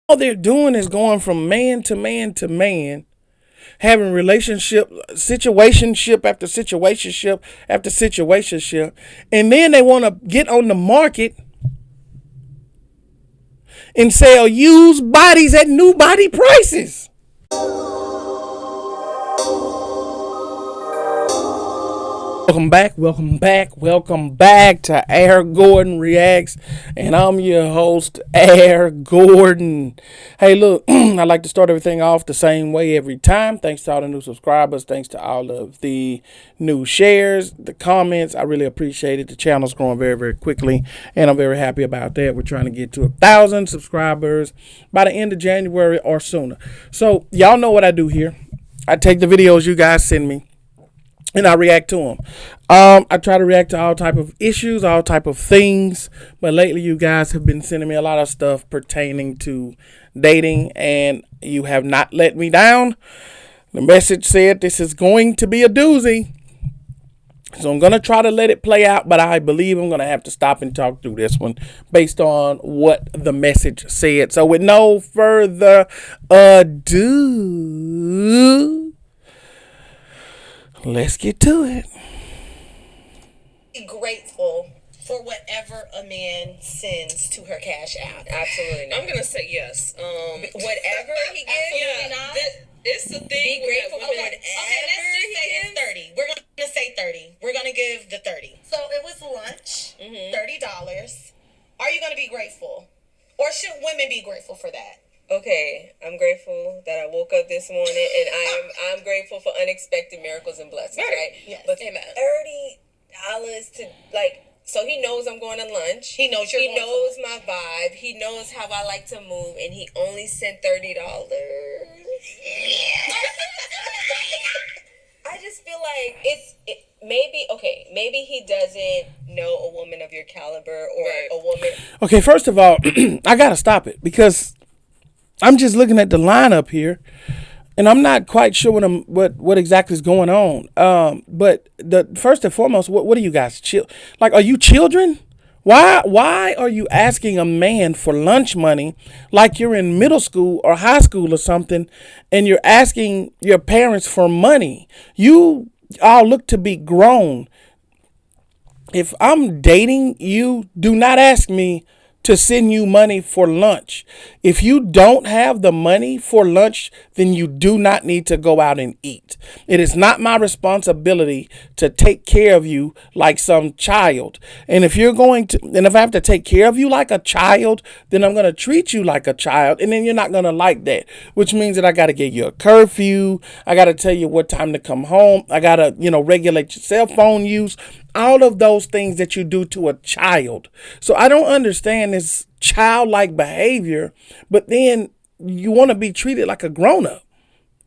All they're doing is going from man to man to man, having situationship after situationship after situationship, and then they want to get on the market and sell used bodies at new body prices. Welcome back to Air Gordon Reacts, and I'm your host, Air Gordon. Hey, look, I like to start everything off the same way every time. Thanks to all the new subscribers, thanks to all of the new shares, the comments. I really appreciate it. The channel's growing very, very quickly, and I'm very happy about that. We're trying to get to 1,000 subscribers by the end of January or sooner. So, y'all know what I do here. I take the videos you guys send me, and I react to them. I try to react to all type of issues, all type of things. But lately, you guys have been sending me a lot of stuff pertaining to dating, and you have not let me down. The message said this is going to be a doozy. So I'm going to try to let it play out, but I believe I'm going to have to stop and talk through this one based on what the message said. So with no further ado, let's get to it. Be grateful for whatever a man sends to her cash app. Absolutely not. I'm gonna say yes. Whatever he gives, Yeah, not. it's the thing. Be grateful for whatever whatever. Okay, let's just say it's 30. We're gonna say 30. We're gonna give the 30. So it was lunch, $30. Are you gonna be grateful, or should women be grateful for that? Okay, I'm grateful that I woke up this morning, and I'm grateful for unexpected miracles and blessings, right? Yes. But Amen. $30 to so he knows I'm going to lunch. He knows you're He going to knows lunch. my vibe. He knows how I like to move, and he only sent $30. I just feel like maybe he doesn't know a woman of your caliber or Right. a woman. Okay, first of all, I got to stop it because I'm just looking at the lineup here, and I'm not quite sure what exactly is going on. But the first and foremost, what are you guys are you children? Why are you asking a man for lunch money like you're in middle school or high school or something, and you're asking your parents for money? You all look to be grown. If I'm dating you, do not ask me to send you money for lunch. If you don't have the money for lunch, then you do not need to go out and eat. It is not my responsibility to take care of you like some child. And if I have to take care of you like a child, then I'm going to treat you like a child. And then you're not going to like that, which means that I got to give you a curfew. I got to tell you what time to come home. I got to, regulate your cell phone use. All of those things that you do to a child. So I don't understand this childlike behavior, but then you want to be treated like a grown-up.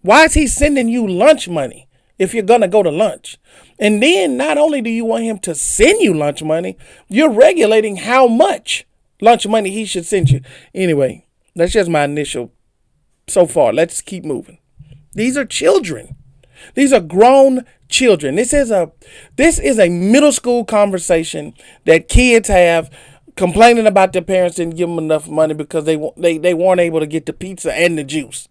Why is he sending you lunch money if you're going to go to lunch? And then not only do you want him to send you lunch money, you're regulating how much lunch money he should send you. Anyway, that's just my initial so far. Let's keep moving. These are children. These are grown children. This is a middle school conversation that kids have, complaining about their parents didn't give them enough money because they weren't able to get the pizza and the juice.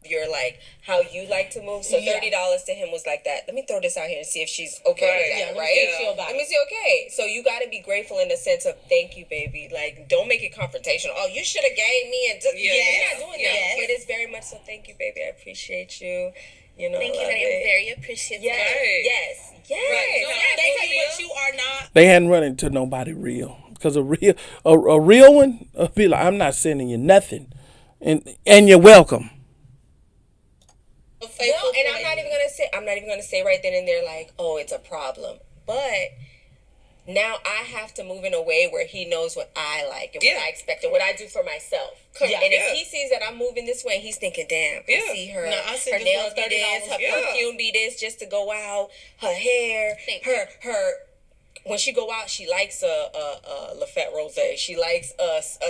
You're like how you like to move. So $30 to him was like that. Let me throw this out here and see if she's okay Right. with that, Yeah, let me right? see if she about Let me see. Okay, so you got to be grateful in the sense of thank you, baby. Like, don't make it confrontational. Oh, you should have gave me and just, Yeah, you're yeah, not doing yeah. that. But it's very much so. Thank you, baby. I appreciate you. Thank you, I love honey. it. I'm very appreciative. Yes, Right. yes, yes. Right. No, Yes. Thank Thank you, you. but you are not. They hadn't run into nobody real, because a real one be like, I'm not sending you nothing, and you're welcome. A faithful Well, and I'm boy. not even gonna say right then and there like, oh, it's a problem. But now I have to move in a way where he knows what I like and Yeah. what I expect and what I do for myself. Yeah. And Yeah. if he sees that I'm moving this way, he's thinking, damn, Yeah. I see her. No, I see her this nails girl be this, her $30. Yeah. perfume be this just to go out, her hair, Thank her when she go out, she likes a Lafette Rosé. She likes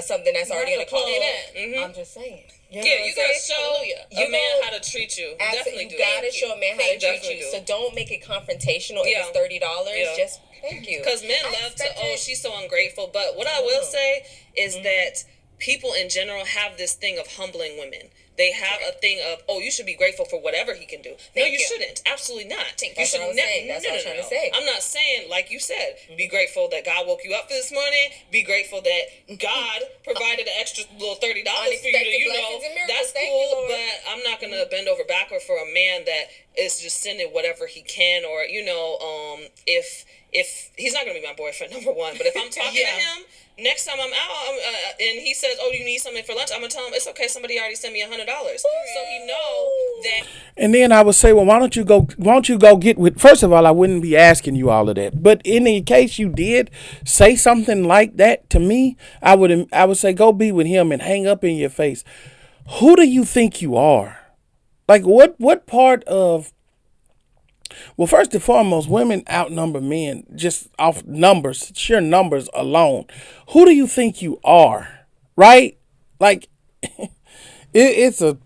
something that's already in a have to plug cologne. it in. Mhm. I'm just saying. You know Yeah, what you I'm gotta saying? show You a man know- how to treat you. Absolutely, Definitely you do. gotta show a man how to treat Definitely you. do. So don't make it confrontational. If Yeah. it's $30, Yeah. just thank you. Because men I love to, expected- she's so ungrateful. But what I will say is that people in general have this thing of humbling women. They have a thing of, oh, you should be grateful for whatever he can do. No, you shouldn't. Absolutely not. That's what I was saying. That's what I was trying to say. I'm not saying, like you said, be grateful that God woke you up this morning. Be grateful that God provided an extra little $30 for you to, that's cool. But I'm not going to bend over backward for a man that is just sending whatever he can, or, if he's not going to be my boyfriend, number one. But if I'm talking to him, next time I'm out, and he says, "Oh, you need something for lunch," I'm gonna tell him it's okay. Somebody already sent me $100, so he know that. And then I would say, well, why don't you go get with? First of all, I wouldn't be asking you all of that. But in the case you did say something like that to me, I would say, go be with him and hang up in your face. Who do you think you are? Like what part of? Well, first and foremost, women outnumber men just off numbers, sheer numbers alone. Who do you think you are? Right? Like, it's a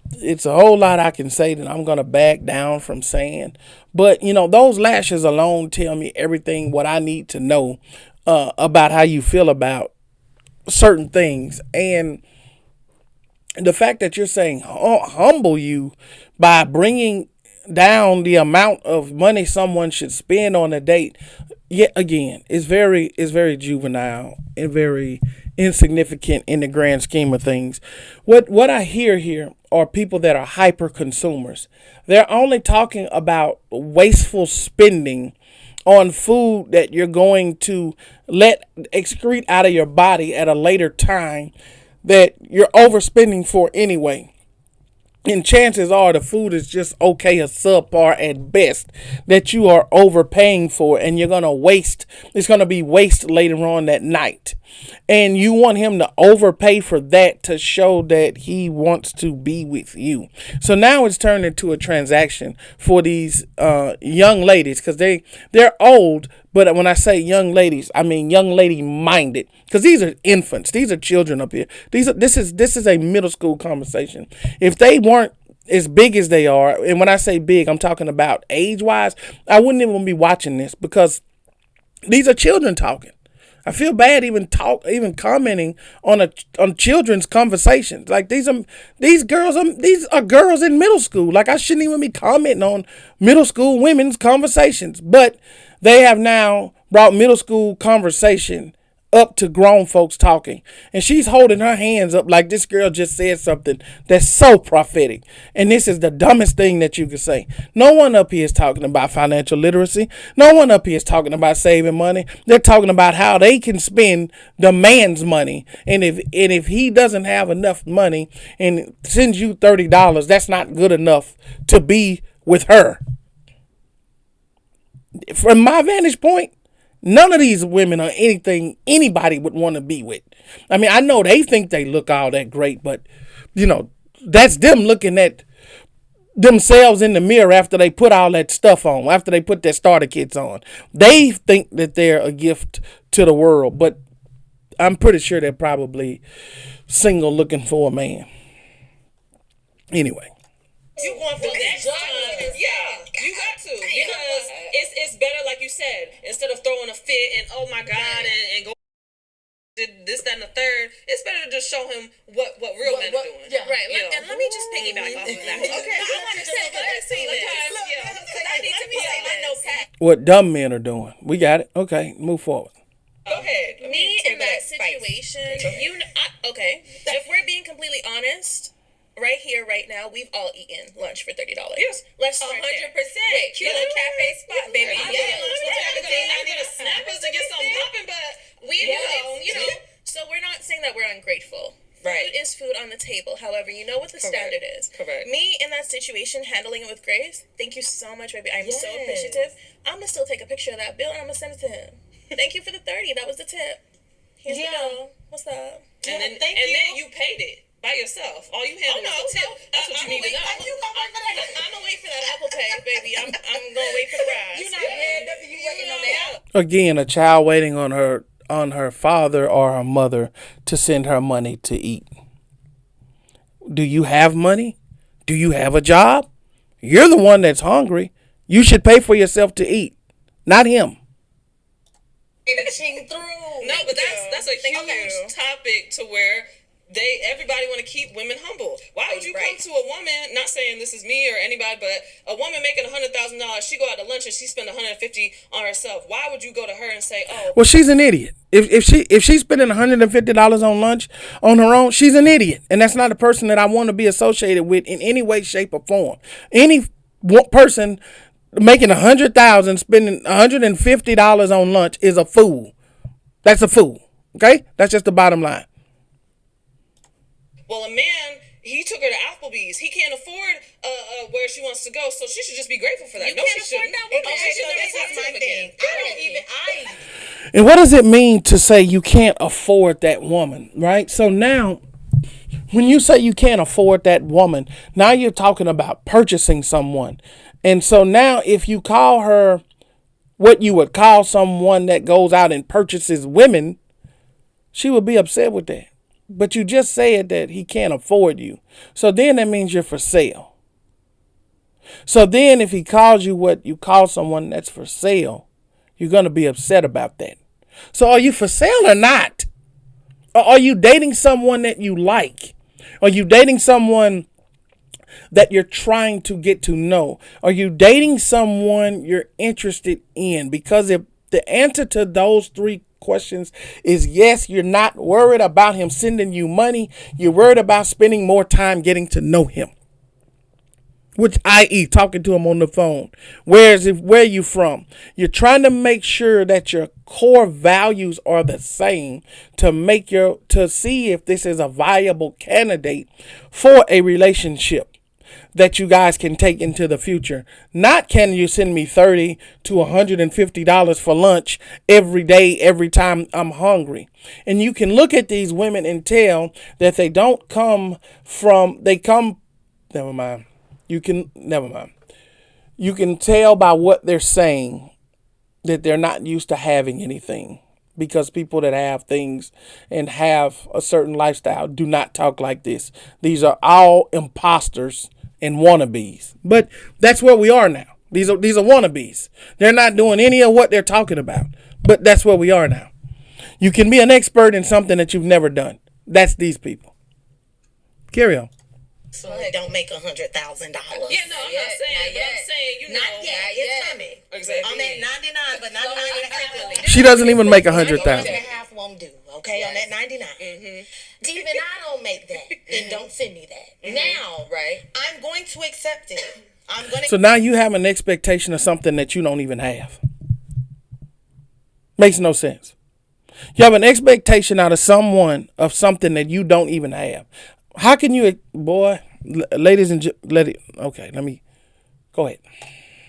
whole lot I can say that I'm going to back down from saying. But, those lashes alone tell me everything what I need to know about how you feel about certain things. And the fact that you're saying humble you by bringing down the amount of money someone should spend on a date, yet again, is very juvenile and very insignificant in the grand scheme of things. What I hear here are people that are hyper consumers. They're only talking about wasteful spending on food that you're going to let excrete out of your body at a later time that you're overspending for anyway. And chances are the food is just okay, a subpar at best, that you are overpaying for, and you're going to waste. It's going to be waste later on that night. And you want him to overpay for that to show that he wants to be with you. So now it's turned into a transaction for these young ladies, because they're old. But when I say young ladies, I mean young lady minded, because these are infants. These are children up here. This is a middle school conversation. If they weren't as big as they are, and when I say big, I'm talking about age wise, I wouldn't even be watching this, because these are children talking. I feel bad even commenting on children's conversations. Like these are girls in middle school. Like I shouldn't even be commenting on middle school women's conversations. But they have now brought middle school conversation up to grown folks talking. And she's holding her hands up like this girl just said something that's so prophetic. And this is the dumbest thing that you could say. No one up here is talking about financial literacy. No one up here is talking about saving money. They're talking about how they can spend the man's money. And if he doesn't have enough money and sends you $30, that's not good enough to be with her. From my vantage point, none of these women are anything anybody would want to be with. I mean, I know they think they look all that great, but, that's them looking at themselves in the mirror after they put all that stuff on, after they put their starter kits on. They think that they're a gift to the world, but I'm pretty sure they're probably single looking for a man. Anyway. You going for that time? Yeah, you got to, because it's better, like you said, instead of throwing a fit and oh my God and go this, that, and the third. It's better to just show him what real men are doing. Yeah. Right. And let me just piggyback off of that. Okay. I want to say I need to be like my notepad. What dumb men are doing. We got it. Okay, move forward. Go ahead. Me in that situation, okay. If we're being completely honest, right here, right now, we've all eaten lunch for $30. Yes. Let's start 100%. Cute little cafe spot, baby. I'm gonna snappers to get something popping, but so we're not saying that we're ungrateful. Right. Food is food on the table. However, you know what the standard is. Correct. Me in that situation, handling it with grace. Thank you so much, baby. I'm so appreciative. I'm gonna still take a picture of that bill and I'm gonna send it to him. Thank you for the 30. That was the tip. Here's the bill. What's up? And then you paid it by yourself. All you had was a tip. That's what you need to know. I'm gonna wait for that Apple Pay, baby. I'm gonna wait for the ride. You're not mad that you waiting on that. Again, a child waiting on her father or her mother to send her money to eat. Do you have money? Do you have a job? You're the one that's hungry. You should pay for yourself to eat, not him. Ching through. No, but that's a huge topic to where everybody want to keep women humble. Why would you come to a woman, not saying this is me or anybody, but a woman making $100,000, she go out to lunch and she spend $150 on herself. Why would you go to her and say, oh, well, she's an idiot. If she's spending $150 on lunch on her own, she's an idiot, and that's not a person that I want to be associated with in any way, shape, or form. Any person making $100,000 spending $150 on lunch is a fool. That's a fool. Okay, that's just the bottom line. well, a man, he took her to Applebee's. He can't afford where she wants to go, so she should just be grateful for that. You No, can't she afford shouldn't. that woman. Okay, So so this that's is my my thing. And what does it mean to say you can't afford that woman, right? So now, when you say you can't afford that woman, now you're talking about purchasing someone. And so now if you call her what you would call someone that goes out and purchases women, she would be upset with that. But you just said that he can't afford you. So then that means you're for sale. So then if he calls you what you call someone that's for sale, you're going to be upset about that. So are you for sale or not? Or are you dating someone that you like? Are you dating someone that you're trying to get to know? Are you dating someone you're interested in? Because if the answer to those three questions is yes, you're not worried about him sending you money. You're worried about spending more time getting to know him. Which, i.e., talking to him on the phone. Where are you from? You're trying to make sure that your core values are the same to see if this is a viable candidate for a relationship that you guys can take into the future. Not can you send me $30 to $150 for lunch every day, every time I'm hungry. And you can look at these women and tell that they don't come from, never mind. You can tell by what they're saying that they're not used to having anything, because people that have things and have a certain lifestyle do not talk like this. These are all imposters and wannabes. But that's where we are now. These are wannabes. They're not doing any of what they're talking about. But that's where we are now. You can be an expert in something that you've never done. That's these people. Carry on. So it don't make $100,000. Yeah, no, I'm not saying, but I'm saying, Not yet. It's coming. Exactly. On that 99, but 99 and a half. She doesn't even make 100,000 $100,000. won't do. Okay, on that 99. Even I don't make that, and don't send me that. Now, I'm going to accept it. So now you have an expectation of something that you don't even have. Makes no sense. You have an expectation out of someone of something that you don't even have. How can you, boy, ladies and okay, let me, go ahead.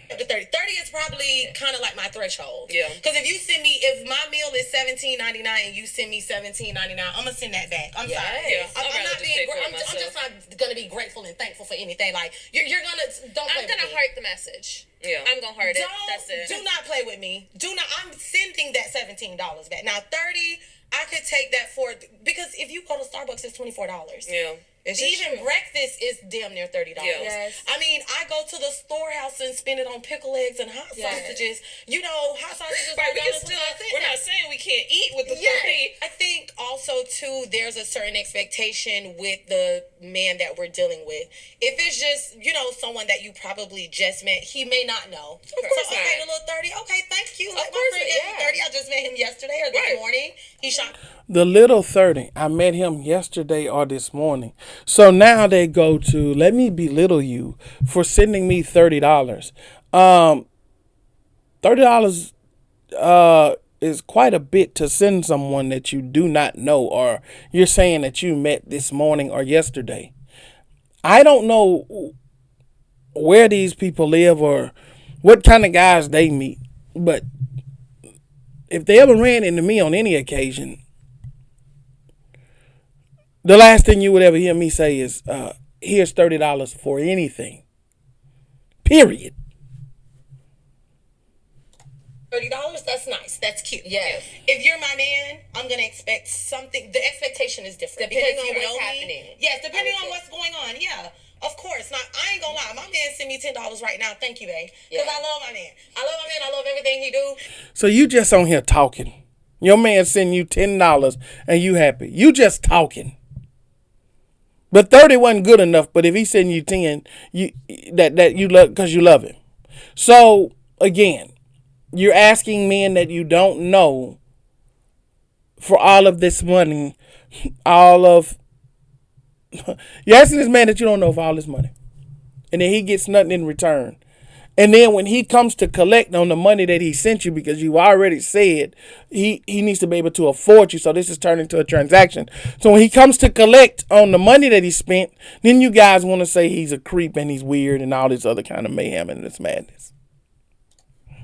The 30 is probably kind of like my threshold. Yeah. Because if my meal is $17.99 and you send me $17.99, I'm gonna send that back. I'm sorry. Yeah. I'm just not gonna be grateful and thankful for anything. Like you're gonna I'm gonna heart the message. Yeah. I'm gonna heart it. That's it. Do not play with me. I'm sending that $17 back. Now 30, I could take that because if you go to Starbucks, it's $24. Yeah. Even breakfast is damn near $30. Yes. I mean, I go to the storehouse and spend it on pickle eggs and hot sausages. You know, hot sausages. Right, we're not saying we can't eat with the 30. I think also too, there's a certain expectation with the man that we're dealing with. If it's just, someone that you probably just met, he may not know. Of course okay, the little 30. Okay, thank you. Like my friend gave me 30. I just met him yesterday or this morning. He shot. The little 30, I met him yesterday or this morning. So now they go to, let me belittle you for sending me $30. $30 is quite a bit to send someone that you do not know, or you're saying that you met this morning or yesterday. I don't know where these people live or what kind of guys they meet, but if they ever ran into me on any occasion, the last thing you would ever hear me say is, here's $30 for anything. Period. $30, that's nice. That's cute. Yes. If you're my man, I'm going to expect something. The expectation is different. Depending because on you what's know happening. Me. Yes, depending on what's going on. Yeah. Of course. Now, I ain't going to lie. My man sent me $10 right now. Thank you, babe. Because I love my man. I love everything he do. So you just on here talking. Your man send you $10 and you happy. You just talking. But 30 wasn't good enough. But if he's sending you 10, that you love because you love him. So again, you're asking men that you don't know for all of this money, you're asking this man that you don't know for all this money, and then he gets nothing in return. And then when he comes to collect on the money that he sent you, because you already said he needs to be able to afford you, so this is turned into a transaction. So when he comes to collect on the money that he spent, then you guys want to say he's a creep and he's weird and all this other kind of mayhem and this madness.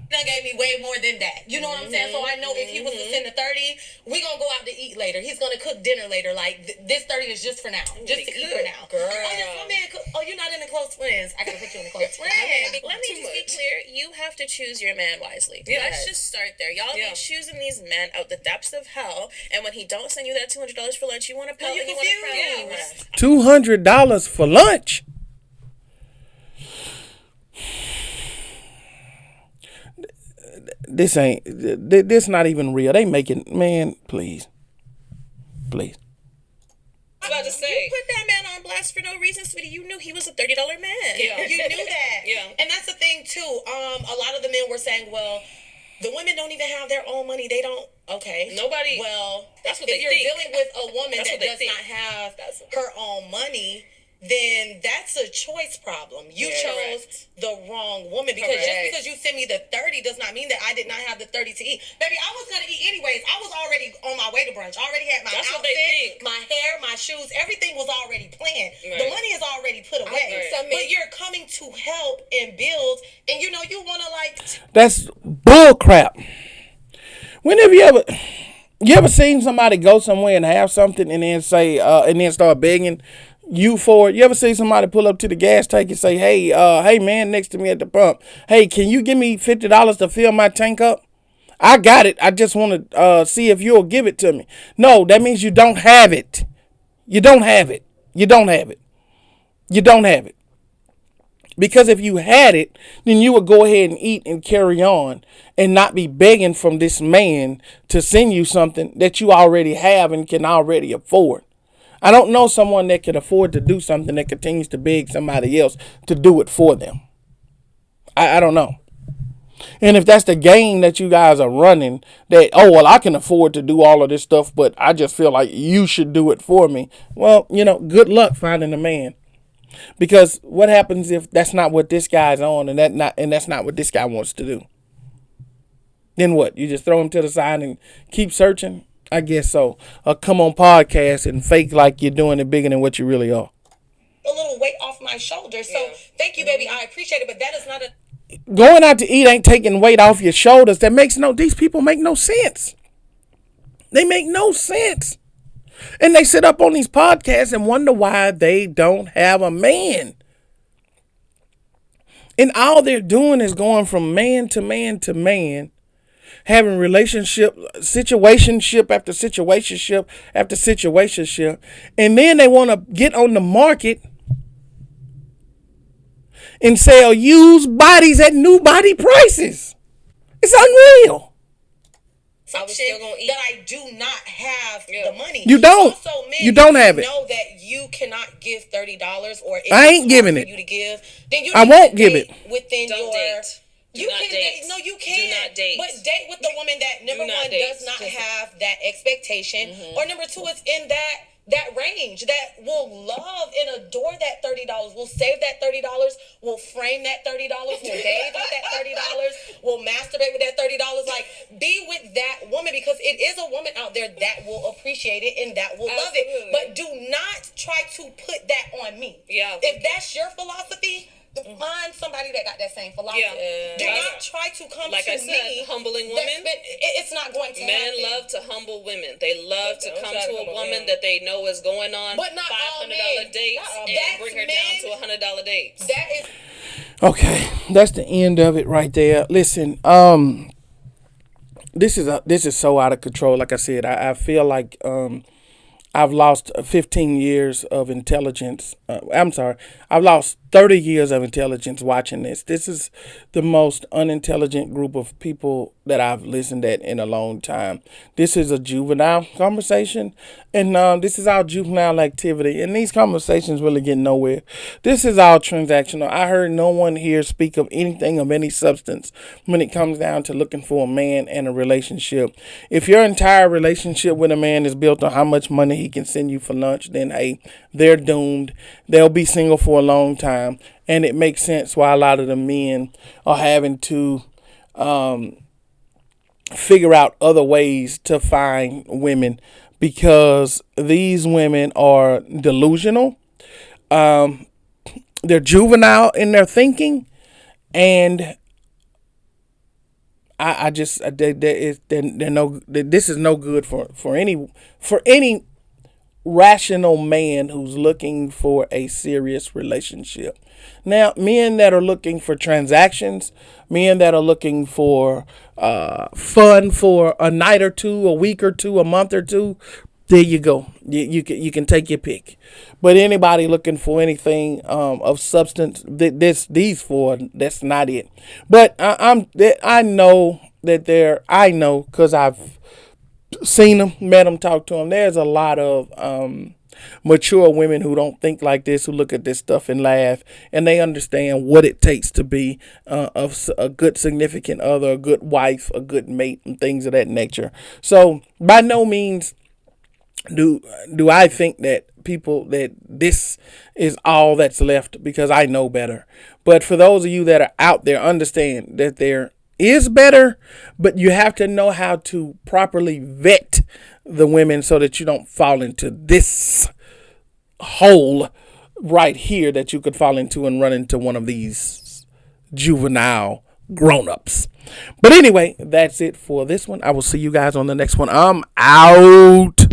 Done gave me way more than that. You know what I'm saying? So I know if he was to send the 30, we gonna go out to eat later. He's gonna cook dinner later. Like this 30 is just for now, just to eat for now. Girl. Oh, yes, my man. Oh, you're not in the close friends. I gotta put you in the close friends. Let me just be clear. You have to choose your man wisely. Yes. Let's just start there. Y'all be choosing these men out the depths of hell, and when he don't send you that $200 for lunch, you want to pelt and you want to $200 for lunch. This not even real. They making, man, please. I was about to say. You put that man on blast for no reason, sweetie. You knew he was a $30 man. Yeah, you knew that. Yeah. And that's the thing too. A lot of the men were saying, well, the women don't even have their own money. They don't. Okay. Nobody. Well, that's what if they you're think. dealing with a woman That's that what they does think. not have her own money, then that's a choice problem. You chose the wrong woman, because just because you send me the 30 does not mean that I did not have the 30 to eat. Baby, I was gonna eat anyways. I was already on my way to brunch. Already had my That's what outfit, they think. my hair, my shoes. Everything was already planned. Right. The money is already put away. Right. But you're coming to help and build, and you wanna like. That's bull crap. Whenever you ever seen somebody go somewhere and have something and then say and then start begging you for it? You ever see somebody pull up to the gas tank and say, hey man, next to me at the pump, hey, can you give me $50 to fill my tank up? I got it. I just want to see if you'll give it to me. No, that means you don't have it. You don't have it. You don't have it. You don't have it. Because if you had it, then you would go ahead and eat and carry on and not be begging from this man to send you something that you already have and can already afford. I don't know someone that can afford to do something that continues to beg somebody else to do it for them. I don't know. And if that's the game that you guys are running, that, oh, well, I can afford to do all of this stuff, but I just feel like you should do it for me. Well, good luck finding a man. Because what happens if that's not what this guy's on and that's not what this guy wants to do? Then what? You just throw him to the side and keep searching? I guess so. Or come on podcast and fake like you're doing it bigger than what you really are. A little weight off my shoulders. So thank you, baby. I appreciate it, but that is not a. Going out to eat ain't taking weight off your shoulders. These people make no sense. They make no sense. And they sit up on these podcasts and wonder why they don't have a man. And all they're doing is going from man to man to man, having situationship after situationship after situationship. And then they want to get on the market and sell used bodies at new body prices. It's unreal. I was still gonna eat. That I do not have the money. You don't. Also, men, you don't have it. Know that you cannot give $30, or if I ain't giving it. You to give, then you I won't give it within Don't your. date. You can date. No, you can't. Do not date. But date with the woman that number one does not have that expectation, or number two is in that range, that will love and adore that $30, will save that $30, will frame that $30, will bathe with that $30, will masturbate with that $30. Like, be with that woman, because it is a woman out there that will appreciate it and that will love it. But do not try to put that on me. Yeah. If that's your philosophy, find somebody that got that same philosophy. Yeah. Do not try to come like to I said, me. humbling women. It's not going to Men happen. love to humble women. They love to come to a woman that they know is going on But not all $500 men. dates That's and bring her down to $100 dates. That is. Okay, that's the end of it right there. Listen, this is so out of control. Like I said, I feel like I've lost 15 years of intelligence. I've lost 30 years of intelligence watching this. This is the most unintelligent group of people that I've listened at in a long time. This is a juvenile conversation, and this is our juvenile activity, and these conversations really get nowhere. This is all transactional. I heard no one here speak of anything of any substance when it comes down to looking for a man and a relationship. If your entire relationship with a man is built on how much money he can send you for lunch, then hey, they're doomed. They'll be single for a long time, and it makes sense why a lot of the men are having to figure out other ways to find women, because these women are delusional. They're juvenile in their thinking, and this is no good for any rational man who's looking for a serious relationship. Now, men that are looking for transactions, men that are looking for fun for a night or two, a week or two, a month or two, there you go. You can take your pick. But anybody looking for anything of substance, these four, that's not it. But I know because I've seen them, met them, talked to them. There's a lot of mature women who don't think like this, who look at this stuff and laugh, and they understand what it takes to be a good significant other, a good wife, a good mate, and things of that nature. So by no means do I think that this is all that's left, because I know better. But for those of you that are out there, understand that there is better, but you have to know how to properly vet the women so that you don't fall into this hole right here that you could fall into and run into one of these juvenile grown-ups. But anyway, that's it for this one. I will see you guys on the next one. I'm out.